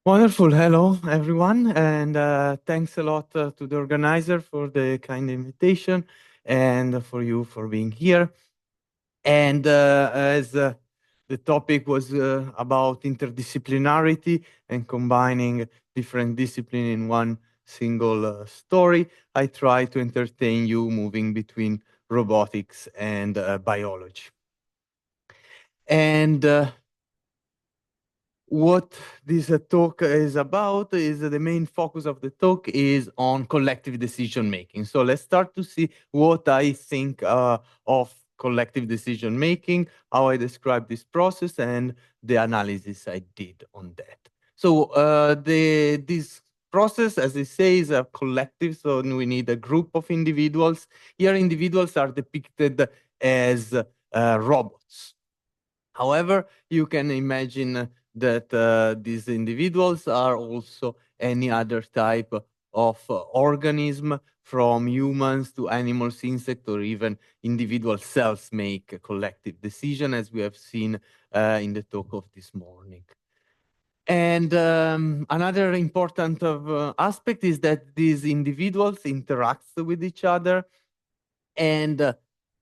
Wonderful. Hello, everyone. And thanks a lot to the organizer for the kind invitation and for you for being here. And as the topic was about interdisciplinarity and combining different disciplines in one single story, I try to entertain you moving between robotics and biology. And what this talk is about is the main focus of the talk is on collective decision making. So let's start to see what I think of collective decision making, how I describe this process, and the analysis I did on that. So this process, as I say, is a collective. So we need a group of individuals. Here, individuals are depicted as robots. However, you can imagine that these individuals are also any other type of organism, from humans to animals, insects, or even individual cells make a collective decision, as we have seen in the talk of this morning. And another important aspect is that these individuals interact with each other, and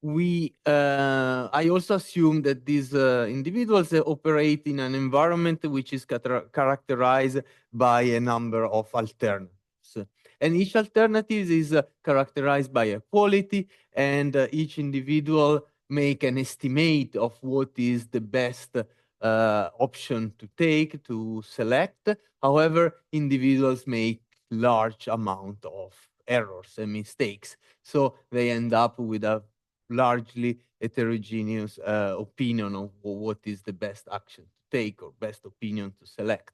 I also assume that these individuals operate in an environment which is characterized by a number of alternatives. And each alternative is characterized by a quality, and each individual make an estimate of what is the best option to take, to select. However, individuals make large amount of errors and mistakes. So they end up with a largely heterogeneous opinion of what is the best action to take or best opinion to select.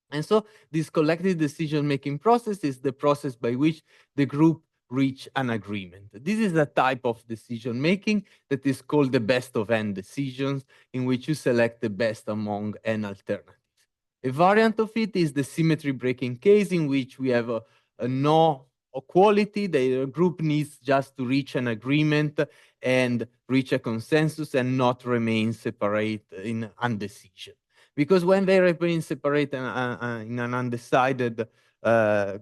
And so this collective decision-making process is the process by which the group reach an agreement. This is a type of decision-making that is called the best of n decisions, in which you select the best among n alternatives. A variant of it is the symmetry-breaking case, in which we have a no quality. The group needs just to reach an agreement and reach a consensus and not remain separate in undecision. Because when they remain separate in an undecided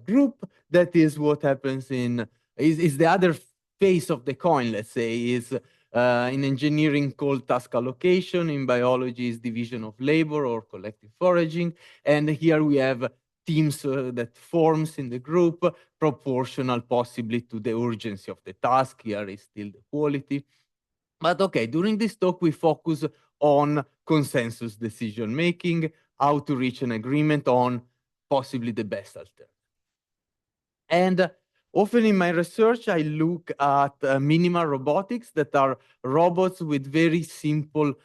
group, that is what happens is the other face of the coin, let's say, is in engineering called task allocation, in biology is division of labor or collective foraging, and here we have teams that forms in the group, proportional possibly to the urgency of the task. Here is still the quality. But okay, during this talk, we focus on consensus decision making, how to reach an agreement on possibly the best alternative. And often in my research, I look at minimal robotics, that are robots with very simple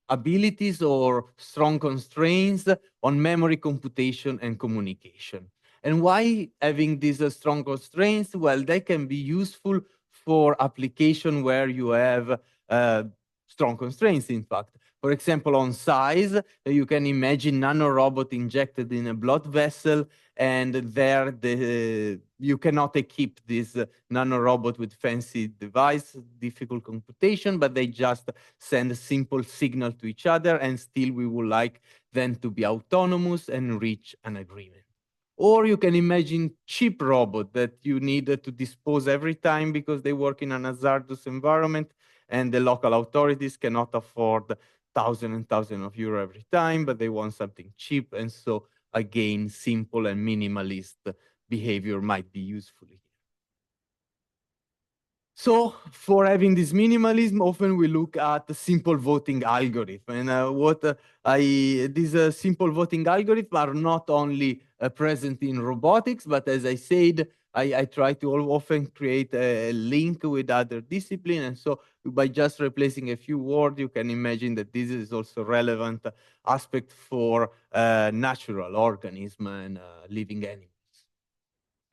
abilities or strong constraints on memory, computation, and communication. And why having these strong constraints? Well, they can be useful for application where you have strong constraints, in fact. For example, on size, you can imagine nanorobot injected in a blood vessel, and there you cannot equip this nanorobot with fancy device, difficult computation, but they just send a simple signal to each other, and still we would like them to be autonomous and reach an agreement. Or you can imagine cheap robot that you need to dispose every time because they work in an hazardous environment, and the local authorities cannot afford thousands and thousands of euro every time, but they want something cheap. And so again, simple and minimalist behavior might be useful here. So for having this minimalism, often we look at the simple voting algorithm. And these simple voting algorithms are not only present in robotics, but as I said, I try to often create a link with other disciplines. And so by just replacing a few words, you can imagine that this is also relevant aspect for natural organism and living animals.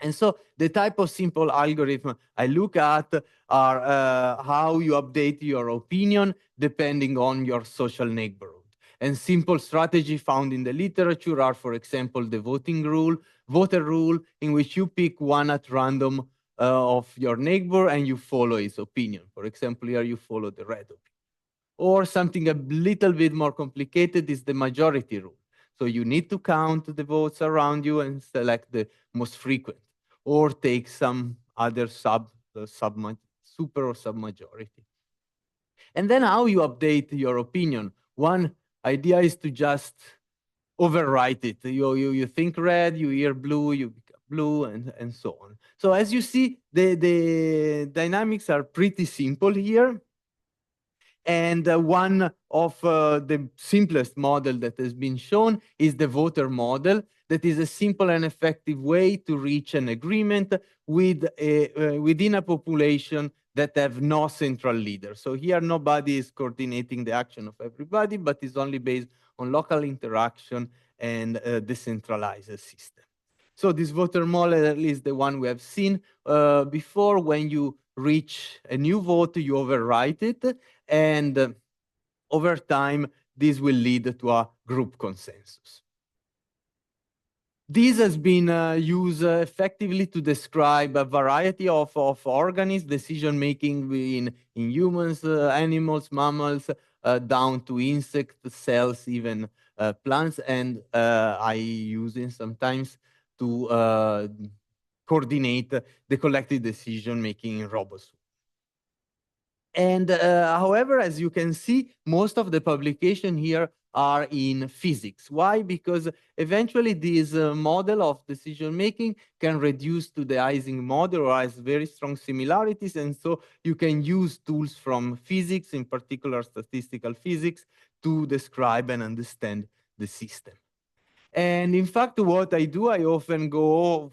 And so the type of simple algorithm I look at are how you update your opinion depending on your social neighborhood. And simple strategy found in the literature are, for example, the voter rule, in which you pick one at random of your neighbor and you follow his opinion. For example, here you follow the red opinion. Or something a little bit more complicated is the majority rule. So you need to count the votes around you and select the most frequent, or take some other super or submajority. And then how you update your opinion. One idea is to just overwrite it. You think red, you hear blue, you become blue, and so on. So as you see, the dynamics are pretty simple here. And one of the simplest model that has been shown is the voter model. That is a simple and effective way to reach an agreement with within a population that have no central leader. So here nobody is coordinating the action of everybody, but is only based on local interaction and decentralized system. So this voter model is the one we have seen before. When you reach a new vote, you overwrite it, and over time, this will lead to a group consensus. This has been used effectively to describe a variety of organisms, decision-making in humans, animals, mammals, down to insects, cells, even plants, and I use it sometimes to coordinate the collective decision-making in robots. And however, as you can see, most of the publication here are in physics. Why? Because eventually this model of decision making can reduce to the Ising model or has very strong similarities. And so you can use tools from physics, in particular statistical physics, to describe and understand the system. And in fact, what I do, I often go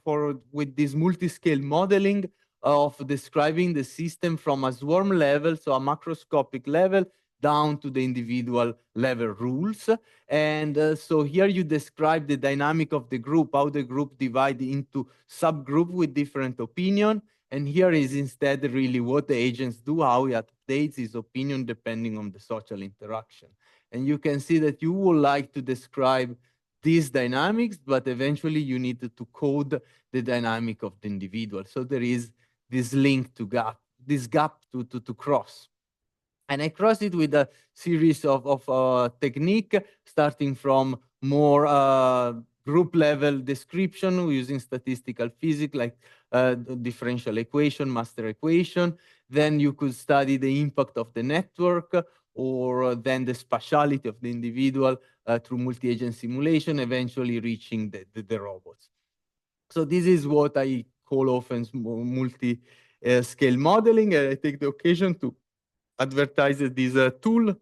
with this multi-scale modeling of describing the system from a swarm level, so a macroscopic level, down to the individual level rules. And so here you describe the dynamic of the group, how the group divide into subgroup with different opinion. And here is instead really what the agents do, how he updates his opinion depending on the social interaction. And you can see that you would like to describe these dynamics, but eventually you need to code the dynamic of the individual. So there is this link to gap, this gap to cross. And I cross it with a series of technique, starting from more group level description using statistical physics, like differential equation, master equation. Then you could study the impact of the network, or then the spatiality of the individual through multi-agent simulation, eventually reaching the robots. So this is what I call often multi-scale modeling. And I take the occasion to advertise this tool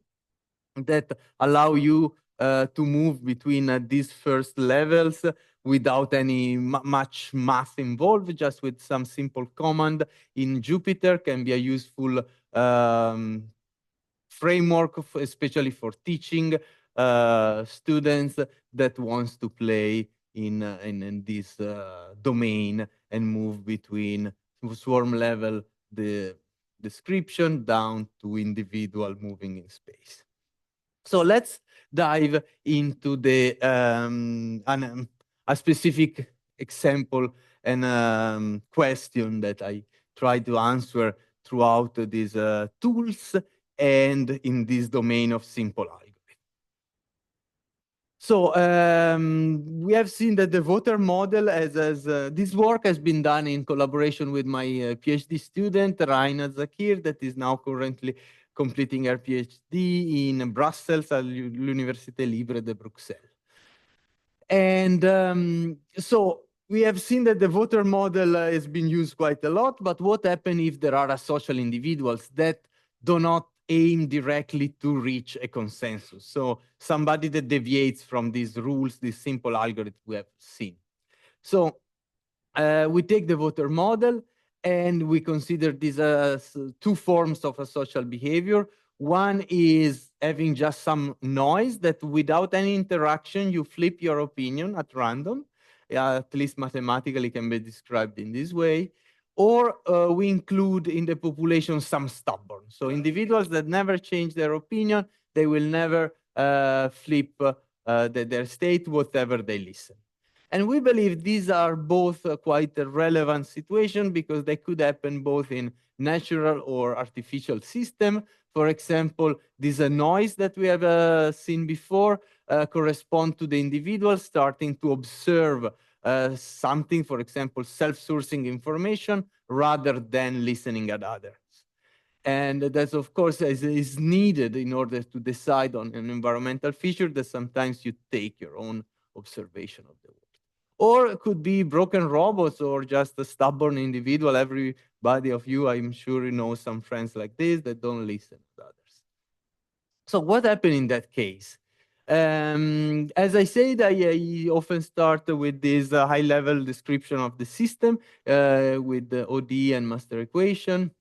that allow you to move between these first levels without any much math involved, just with some simple command in Jupyter can be a useful framework, especially for teaching students that wants to play in this domain and move between swarm level, the description, down to individual moving in space. So let's dive into the a specific example and question that I try to answer throughout these tools and in this domain of simple algorithm. So we have seen that the voter model, this work has been done in collaboration with my PhD student, Reina Zakir, that is now currently completing her PhD in Brussels at l'Université Libre de Bruxelles. And so we have seen that the voter model has been used quite a lot, but what happens if there are social individuals that do not aim directly to reach a consensus? So somebody that deviates from these rules, this simple algorithm we have seen. So we take the voter model and we consider these as two forms of a social behavior. One is having just some noise that without any interaction, you flip your opinion at random. At least mathematically can be described in this way. Or we include in the population some stubborn. So individuals that never change their opinion, they will never flip their state, whatever they listen. And we believe these are both quite a relevant situation because they could happen both in natural or artificial system. For example, this noise that we have seen before correspond to the individual starting to observe something, for example, self-sourcing information rather than listening at others. And that, of course, is needed in order to decide on an environmental feature that sometimes you take your own observation of the world. Or it could be broken robots or just a stubborn individual. Everybody of you, I'm sure you know some friends like this that don't listen to others. So what happened in that case? As I said, I often start with this high-level description of the system with the ODE and master equation.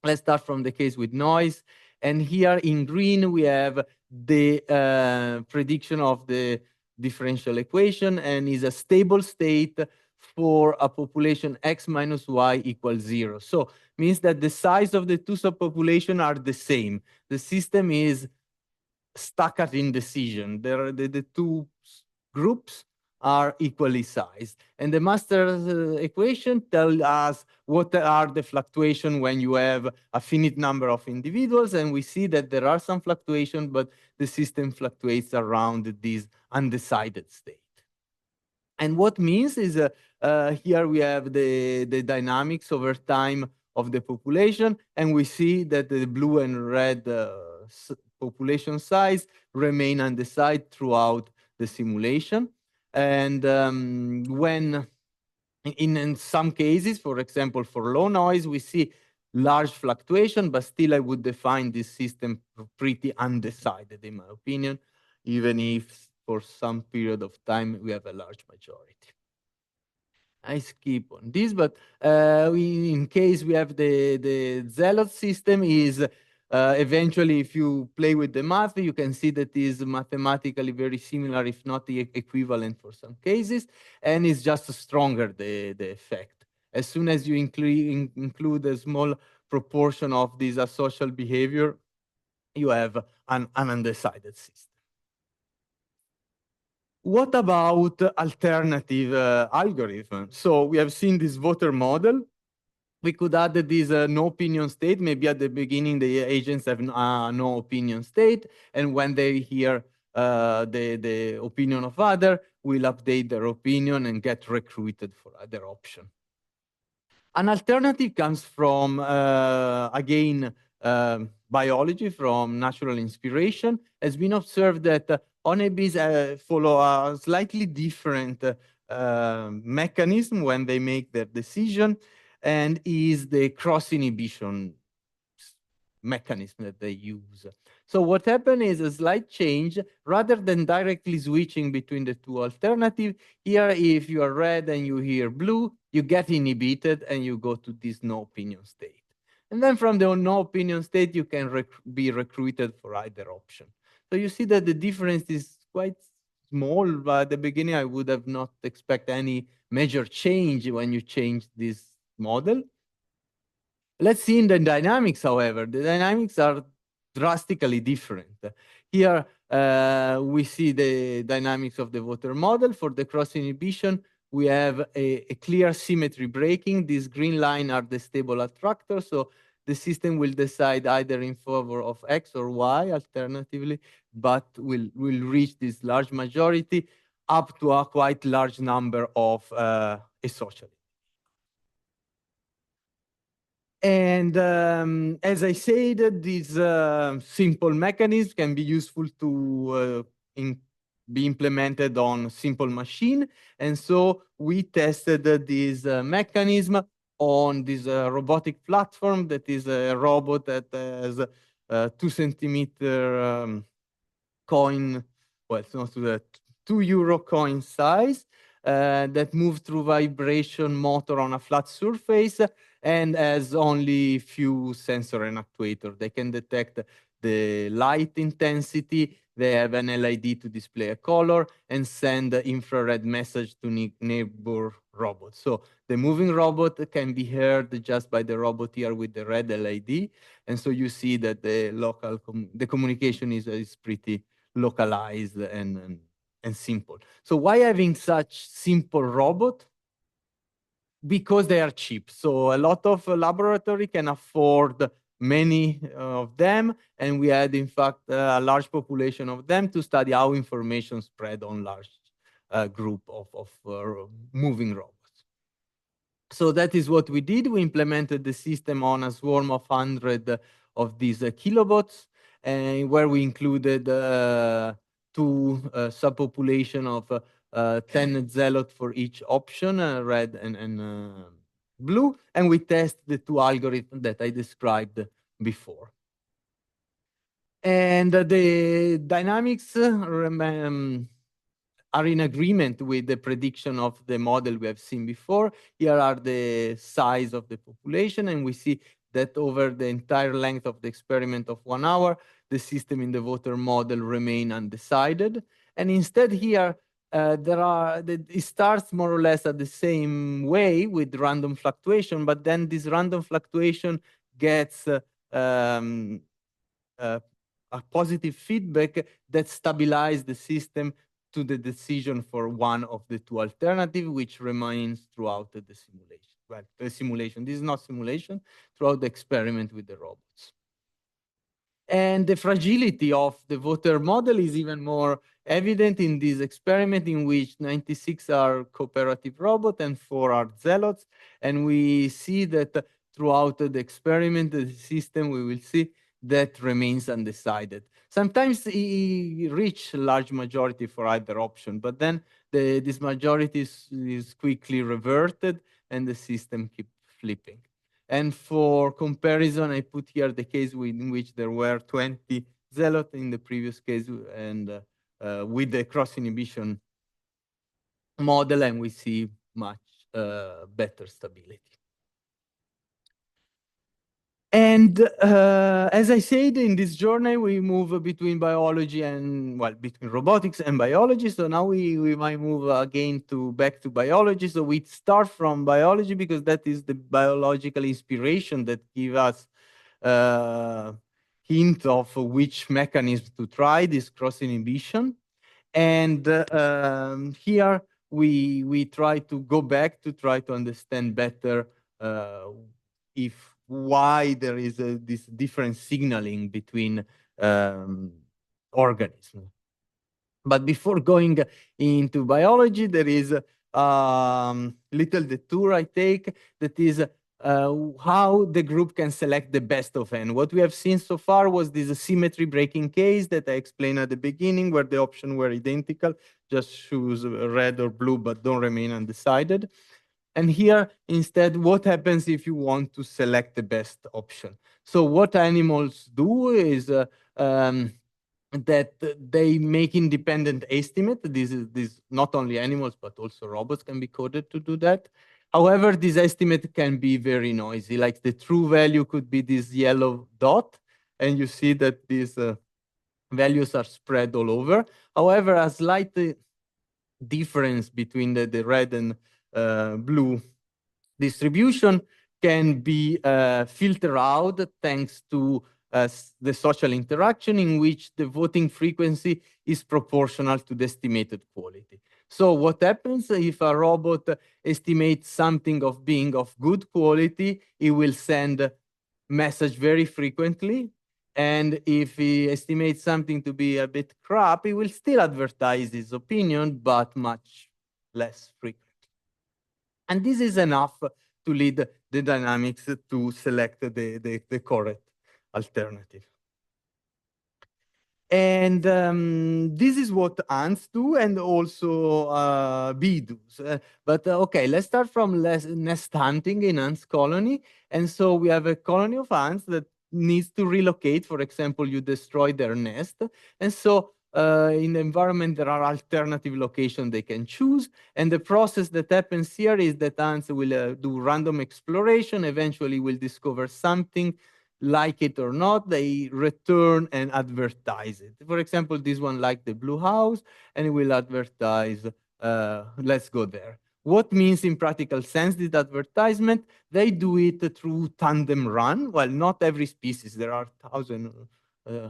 Let's start from the case with noise. And here in green, we have the prediction of the differential equation, and is a stable state for a population x minus y equals 0. So means that the size of the two subpopulations are the same. The system is stuck at indecision. The two groups are equally sized. And the master equation tells us what are the fluctuations when you have a finite number of individuals. And we see that there are some fluctuations, but the system fluctuates around this undecided state. And what means is here we have the dynamics over time of the population, and we see that the blue and red population size remain undecided throughout the simulation. And when in some cases, for example, for low noise, we see large fluctuation, but still I would define this system pretty undecided, in my opinion, even if for some period of time we have a large majority. I skip on this, but in case we have the zealot system is eventually, if you play with the math, you can see that is mathematically very similar, if not the equivalent for some cases, and it's just stronger, the effect. As soon as you include a small proportion of this asocial behavior, you have an undecided system. What about alternative algorithms? So we have seen this voter model. We could add this no opinion state. Maybe at the beginning, the agents have no opinion state. And when they hear the opinion of other, will update their opinion and get recruited for other option. An alternative comes from, again, biology, from natural inspiration. It's been observed that honeybees follow a slightly different mechanism when they make their decision, and is the cross inhibition mechanism that they use. So what happened is a slight change. Rather than directly switching between the two alternatives, here if you are red and you hear blue, you get inhibited and you go to this no opinion state. And then from the no opinion state, you can be recruited for either option. So you see that the difference is quite small, but at the beginning I would have not expect any major change when you change this model. Let's see in the dynamics, however. The dynamics are drastically different. Here we see the dynamics of the voter model. For the cross inhibition, we have a clear symmetry breaking. These green line are the stable attractors. So the system will decide either in favor of X or Y alternatively, but will reach this large majority up to a quite large number of asocial. And as I said, this simple mechanism can be useful to be implemented on simple machine. And so we tested this mechanism on this robotic platform that is a robot that has a 2 centimeter coin, well, it's not the €2 coin size, that moves through vibration motor on a flat surface and has only few sensor and actuator. They can detect the light intensity. They have an LED to display a color and send the infrared message to neighbor robots. So the moving robot can be heard just by the robot here with the red LED. And so you see that the local the communication is pretty localized and simple. So why having such simple robot? Because they are cheap. So a lot of laboratory can afford many of them, and we had, in fact, a large population of them to study how information spread on large group of moving robots. So that is what we did. We implemented the system on a swarm of 100 of these kilobots, where we included two subpopulation of 10 zealot for each option, red and blue, and we test the two algorithms that I described before. And the dynamics are in agreement with the prediction of the model we have seen before. Here are the size of the population, and we see that over the entire length of the experiment of 1 hour, the system in the voter model remain undecided. And instead here, it starts more or less at the same way with random fluctuation, but then this random fluctuation gets a positive feedback that stabilizes the system to the decision for one of the two alternatives, which remains throughout the simulation. Well, the simulation, this is not simulation, throughout the experiment with the robots. And the fragility of the voter model is even more evident in this experiment, in which 96 are cooperative robots and 4 are zealots. And we see that throughout the experiment, the system, we will see, that remains undecided. Sometimes it reach large majority for either option, but then this majority is quickly reverted and the system keeps flipping. And for comparison, I put here the case in which there were 20 zealot in the previous case, and with the cross inhibition model, and we see much better stability. And as I said, in this journey, we move between biology and, well, between robotics and biology. So now we might move again back to biology. So we start from biology because that is the biological inspiration that give us hint of which mechanism to try this cross inhibition. And here we try to go back to try to understand better why there is this different signaling between organisms. But before going into biology, there is little detour I take, that is how the group can select the best of n. What we have seen so far was this symmetry breaking case that I explained at the beginning, where the options were identical, just choose red or blue, but don't remain undecided. And here, instead, what happens if you want to select the best option? So what animals do is that they make independent estimate. This not only animals, but also robots can be coded to do that. However, this estimate can be very noisy. Like the true value could be this yellow dot, and you see that these values are spread all over. However, a slight difference between the red and blue distribution can be filtered out thanks to the social interaction, in which the voting frequency is proportional to the estimated quality. So what happens if a robot estimates something of being of good quality, it will send message very frequently. And if he estimates something to be a bit crap, he will still advertise his opinion, but much less frequently. And this is enough to lead the dynamics to select the correct alternative. And this is what ants do, and also bee does. But okay, let's start from nest hunting in ants colony. And so we have a colony of ants that needs to relocate. For example, you destroy their nest. And so in the environment, there are alternative locations they can choose. And the process that happens here is that ants will do random exploration, eventually will discover something, like it or not, they return and advertise it. For example, this one liked the blue house, and it will advertise, let's go there. What means in practical sense this advertisement? They do it through tandem run. Well, not every species. There are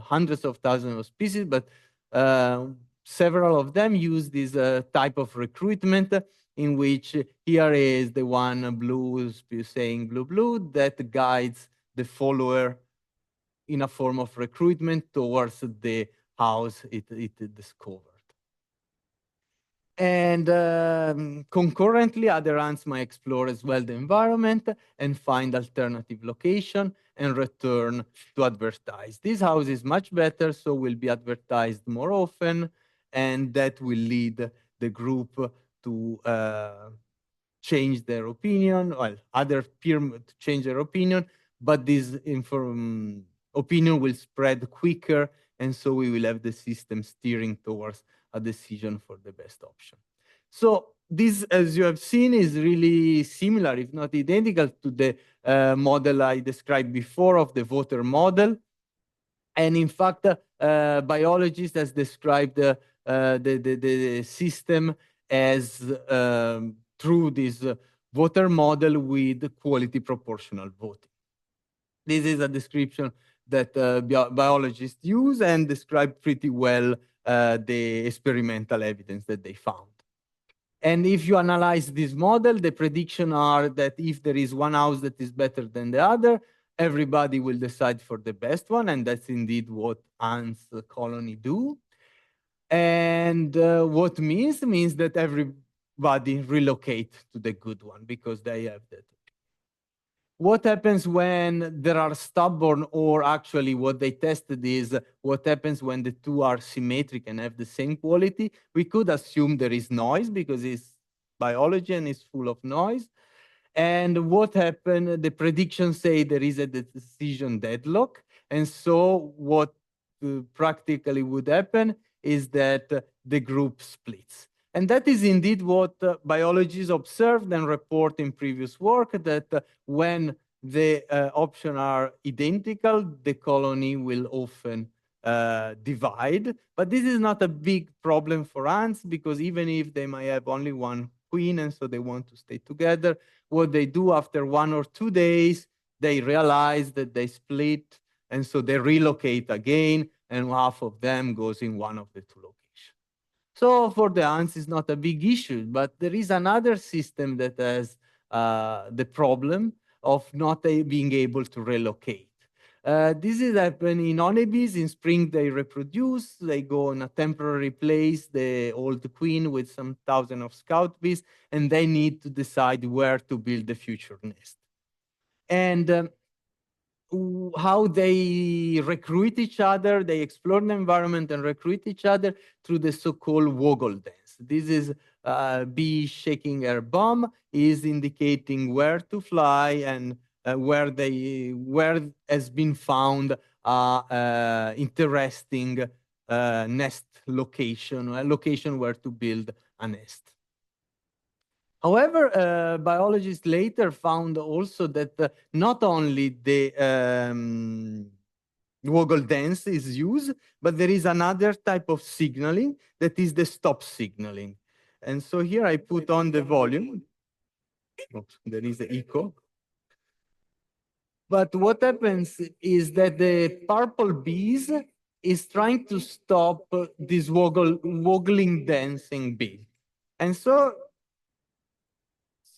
hundreds of thousands of species, but several of them use this type of recruitment, in which here is the one blue saying blue blue that guides the follower in a form of recruitment towards the house it discovered. And concurrently, other ants might explore as well the environment and find alternative location and return to advertise. This house is much better, so will be advertised more often, and that will lead the group to change their opinion, well, other peer to change their opinion, but this opinion will spread quicker, and so we will have the system steering towards a decision for the best option. So this, as you have seen, is really similar, if not identical, to the model I described before of the voter model. And in fact, biologists has described the system as through this voter model with quality proportional voting. This is a description that biologists use and describe pretty well the experimental evidence that they found. And if you analyze this model, the prediction are that if there is one house that is better than the other, everybody will decide for the best one, and that's indeed what ants colony do. And what means that everybody relocate to the good one because they have that. What happens when there are stubborn, or actually what they tested is what happens when the two are symmetric and have the same quality? We could assume there is noise because it's biology and it's full of noise. And what happened? The predictions say there is a decision deadlock. And so what practically would happen is that the group splits. And that is indeed what biologists observed and report in previous work, that when the options are identical, the colony will often divide. But this is not a big problem for ants, because even if they might have only one queen and so they want to stay together, what they do after 1 or 2 days, they realize that they split, and so they relocate again, and half of them goes in one of the two locations. So for the ants, it's not a big issue, but there is another system that has the problem of not being able to relocate. This is happening in honeybees. In spring, they reproduce. They go in a temporary place, the old queen with some thousand of scout bees, and they need to decide where to build the future nest. And how they recruit each other, they explore the environment and recruit each other through the so-called woggle dance. This is bee shaking her bum, is indicating where to fly and where has been found interesting nest location, a location where to build a nest. However, biologists later found also that not only the woggle dance is used, but there is another type of signaling that is the stop signaling. And so here I put on the volume. Oops, there is an echo. But what happens is that the purple bees is trying to stop this woggling dancing bee. And so,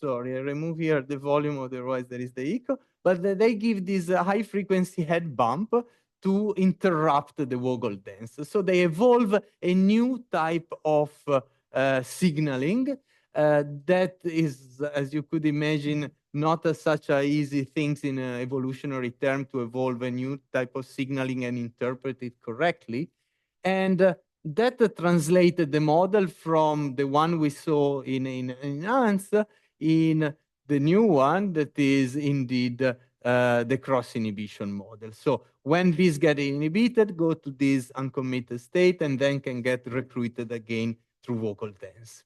sorry, I remove here the volume, otherwise there is the echo. But they give this high frequency head bump to interrupt the woggle dance. So they evolve a new type of signaling that is, as you could imagine, not such a easy thing in an evolutionary term to evolve a new type of signaling and interpret it correctly. And that translated the model from the one we saw in ants in the new one that is indeed the cross inhibition model. So when bees get inhibited, go to this uncommitted state and then can get recruited again through vocal dance.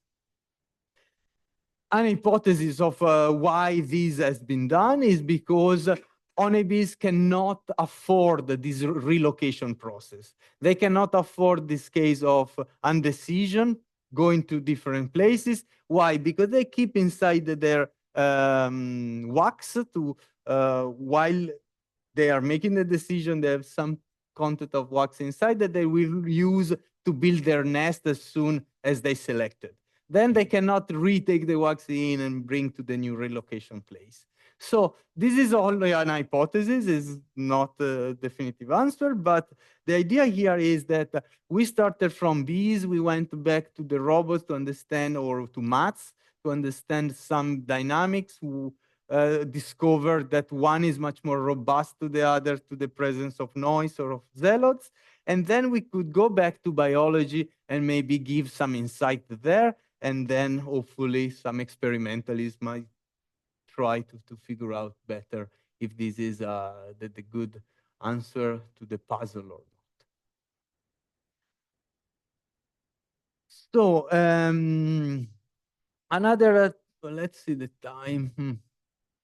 An hypothesis of why this has been done is because honeybees cannot afford this relocation process. They cannot afford this case of undecision, going to different places. Why? Because they keep inside their wax to while they are making the decision, they have some content of wax inside that they will use to build their nest as soon as they select it. Then they cannot retake the wax in and bring to the new relocation place. So this is only an hypothesis, is not a definitive answer, but the idea here is that we started from bees, we went back to the robots to understand, or to maths, to understand some dynamics, who discovered that one is much more robust to the other, to the presence of noise or of zealots. And then we could go back to biology and maybe give some insight there. And then hopefully some experimentalists might try to figure out better if this is the good answer to the puzzle or not. So another, let's see the time.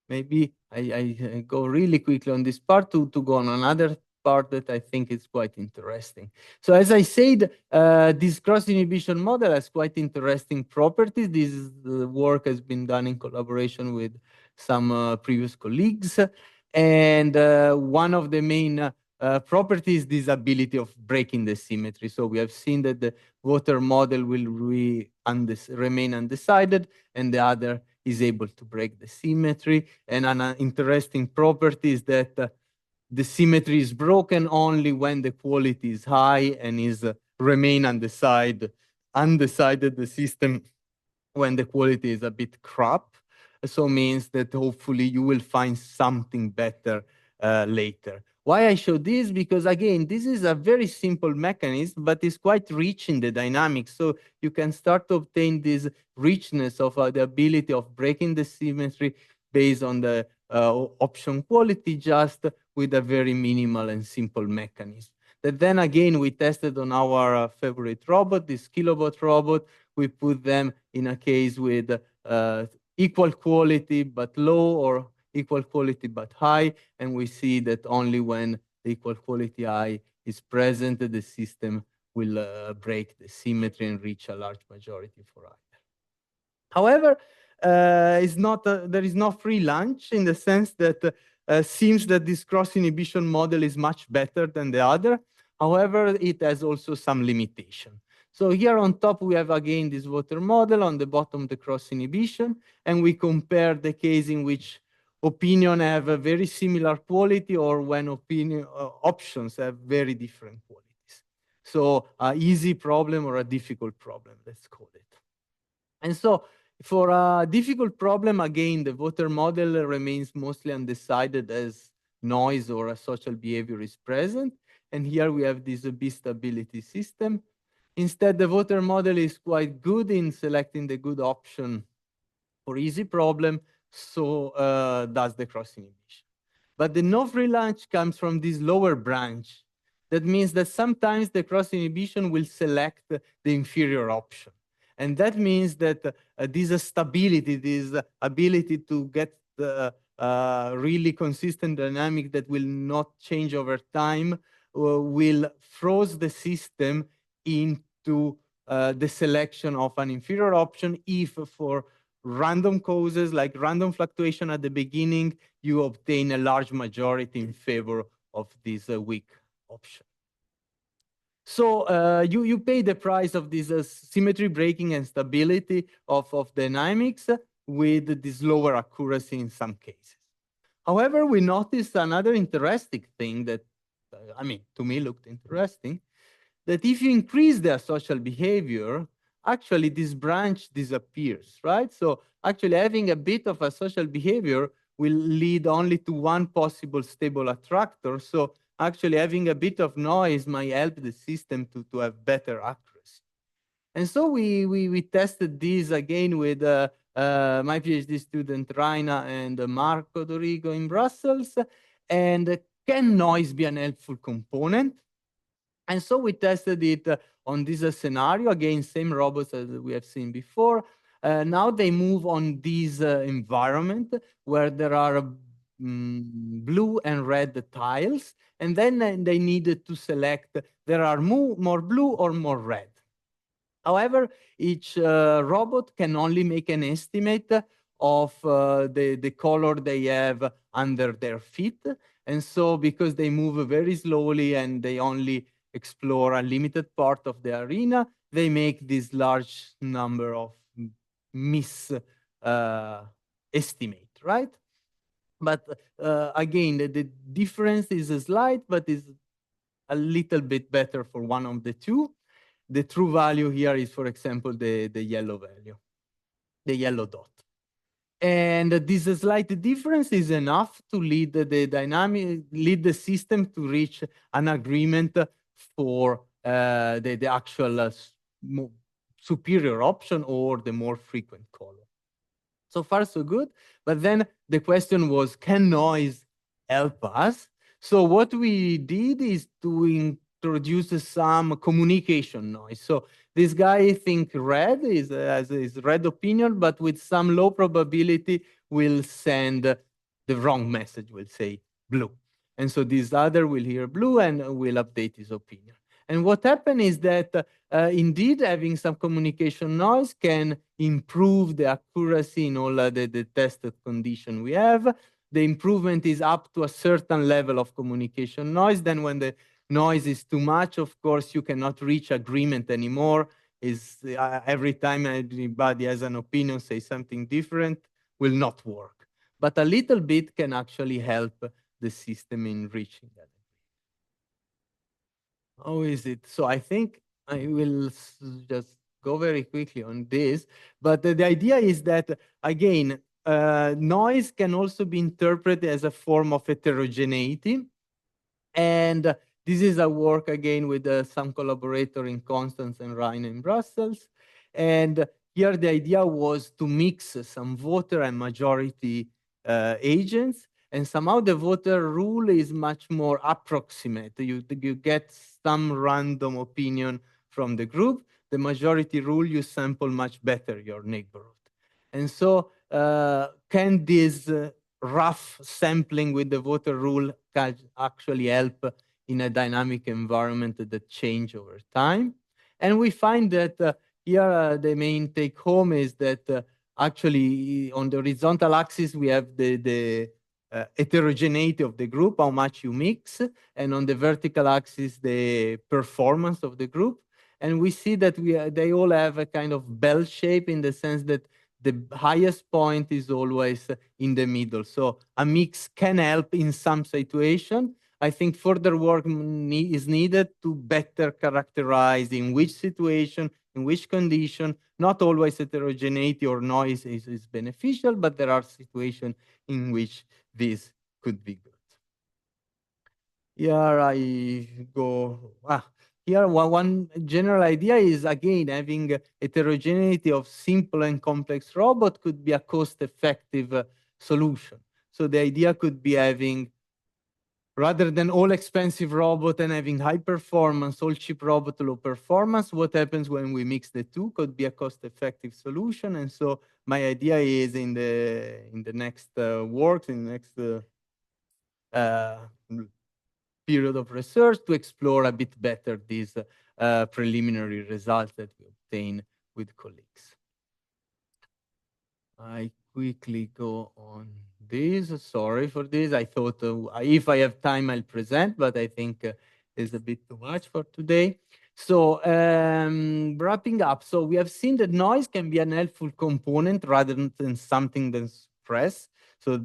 Maybe I go really quickly on this part to go on another part that I think is quite interesting. So as I said, this cross-inhibition model has quite interesting properties. This work has been done in collaboration with some previous colleagues. And one of the main properties, this ability of breaking the symmetry. So we have seen that the water model will remain undecided, and the other is able to break the symmetry. And an interesting property is that the symmetry is broken only when the quality is high and is remain undecided the system when the quality is a bit crap. So means that hopefully you will find something better later. Why I show this? Because again, this is a very simple mechanism, but it's quite rich in the dynamics. So you can start to obtain this richness of the ability of breaking the symmetry based on the option quality just with a very minimal and simple mechanism. That then again, we tested on our favorite robot, this kilobot robot. We put them in a case with equal quality but low, or equal quality but high, and we see that only when the equal quality high is present, the system will break the symmetry and reach a large majority for either. However, there is no free lunch, in the sense that seems that this cross-inhibition model is much better than the other. However, it has also some limitation. So here on top, we have again this water model, on the bottom, the cross-inhibition, and we compare the case in which opinion have a very similar quality, or when options have very different qualities. So an easy problem or a difficult problem, let's call it. And so for a difficult problem, again, the water model remains mostly undecided as noise or a social behavior is present. And here we have this B stability system. Instead, the water model is quite good in selecting the good option for easy problem, so does the cross inhibition. But the no free lunch comes from this lower branch. That means that sometimes the cross inhibition will select the inferior option. And that means that this stability, this ability to get the really consistent dynamic that will not change over time, will froze the system into the selection of an inferior option if, for random causes like random fluctuation at the beginning, you obtain a large majority in favor of this weak option. So you pay the price of this symmetry breaking and stability of dynamics with this lower accuracy in some cases. However, we noticed another interesting thing that, I mean, to me looked interesting, that if you increase their social behavior, actually this branch disappears, right? So actually having a bit of a social behavior will lead only to one possible stable attractor. So actually having a bit of noise might help the system to have better accuracy. And so we tested this again with my PhD student Reina and Marco Dorigo in Brussels. And can noise be an helpful component? And so we tested it on this scenario, again, same robots as we have seen before. Now they move on this environment where there are blue and red tiles, and then they needed to select, there are more blue or more red. However, each robot can only make an estimate of the color they have under their feet. And so because they move very slowly and they only explore a limited part of the arena, they make this large number of miss estimate, right? But again, the difference is slight, but is a little bit better for one of the two. The true value here is, for example, the yellow value, the yellow dot. And this slight difference is enough to lead lead the system to reach an agreement for the actual superior option or the more frequent color. So far, so good. But then the question was, can noise help us? So what we did is to introduce some communication noise. So this guy think red has his red opinion, but with some low probability will send the wrong message, will say blue. And so this other will hear blue and will update his opinion. And what happened is that indeed having some communication noise can improve the accuracy in all the tested condition we have. The improvement is up to a certain level of communication noise. Then when the noise is too much, of course, you cannot reach agreement anymore. Every time anybody has an opinion, say something different, will not work. But a little bit can actually help the system in reaching that. How is it? So I think I will just go very quickly on this. But the idea is that, again, noise can also be interpreted as a form of heterogeneity. And this is a work, again, with some collaborator in Constance and Reina in Brussels. And here the idea was to mix some voter and majority agents. And somehow the voter rule is much more approximate. You get some random opinion from the group. The majority rule, you sample much better your neighborhood. And so can this rough sampling with the voter rule can actually help in a dynamic environment that change over time? And we find that here the main take home is that actually on the horizontal axis we have the heterogeneity of the group, how much you mix, and on the vertical axis the performance of the group. And we see that they all have a kind of bell shape in the sense that the highest point is always in the middle. So a mix can help in some situation. I think further work is needed to better characterize in which situation, in which condition. Not always heterogeneity or noise is beneficial, but there are situations in which this could be good. Here I go. Here, one general idea is, again, having heterogeneity of simple and complex robot could be a cost-effective solution. So the idea could be having, rather than all expensive robot and having high performance, all cheap robot, low performance, what happens when we mix the two could be a cost-effective solution. And so my idea is in the next works, in the next period of research to explore a bit better these preliminary results that we obtain with colleagues. I quickly go on this. Sorry for this. I thought if I have time, I'll present, but I think it's a bit too much for today. So wrapping up, so we have seen that noise can be an helpful component rather than something that's suppressed. So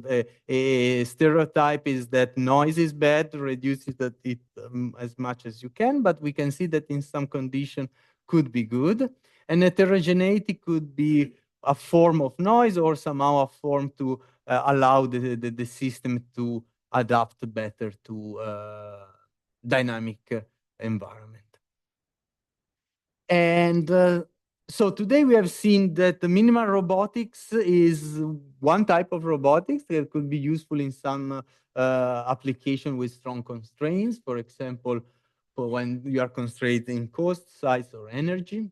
a stereotype is that noise is bad, reduce it as much as you can, but we can see that in some condition could be good. And heterogeneity could be a form of noise or somehow a form to allow the system to adapt better to dynamic environment. And so today we have seen that the minimal robotics is one type of robotics that could be useful in some application with strong constraints, for example, for when you are constrained in cost, size, or energy.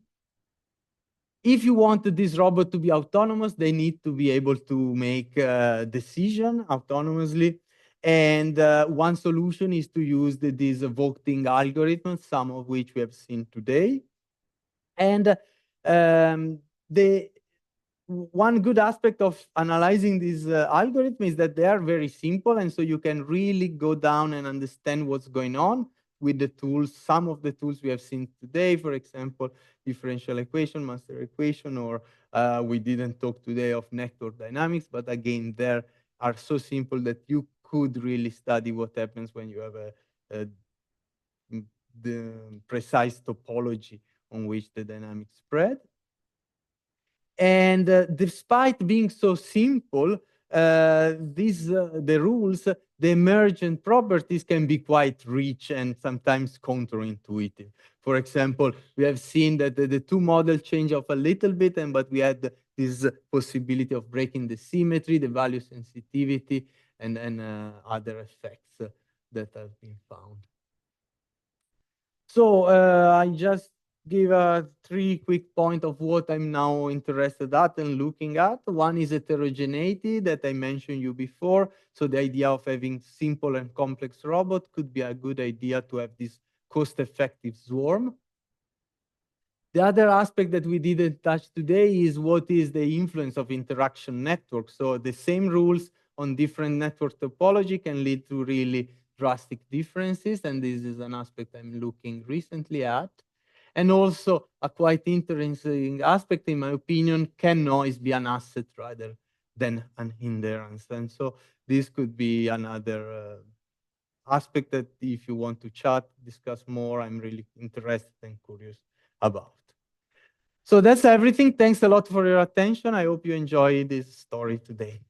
If you want this robot to be autonomous, they need to be able to make a decision autonomously. And one solution is to use these voting algorithms, some of which we have seen today. And the one good aspect of analyzing these algorithms is that they are very simple, and so you can really go down and understand what's going on with the tools. Some of the tools we have seen today, for example, differential equation, master equation, or we didn't talk today of network dynamics, but again, there are so simple that you could really study what happens when you have a the precise topology on which the dynamics spread. And despite being so simple, the rules, the emergent properties can be quite rich and sometimes counterintuitive. For example, we have seen that the two models change off a little bit, but we had this possibility of breaking the symmetry, the value sensitivity, and other effects that have been found. So I just give three quick points of what I'm now interested at and looking at. One is heterogeneity that I mentioned you before. So the idea of having simple and complex robot could be a good idea to have this cost-effective swarm. The other aspect that we didn't touch today is what is the influence of interaction networks. So the same rules on different network topology can lead to really drastic differences. And this is an aspect I'm looking recently at. And also a quite interesting aspect, in my opinion, can noise be an asset rather than an hindrance? And so this could be another aspect that if you want to chat, discuss more, I'm really interested and curious about. So that's everything. Thanks a lot for your attention. I hope you enjoy this story today.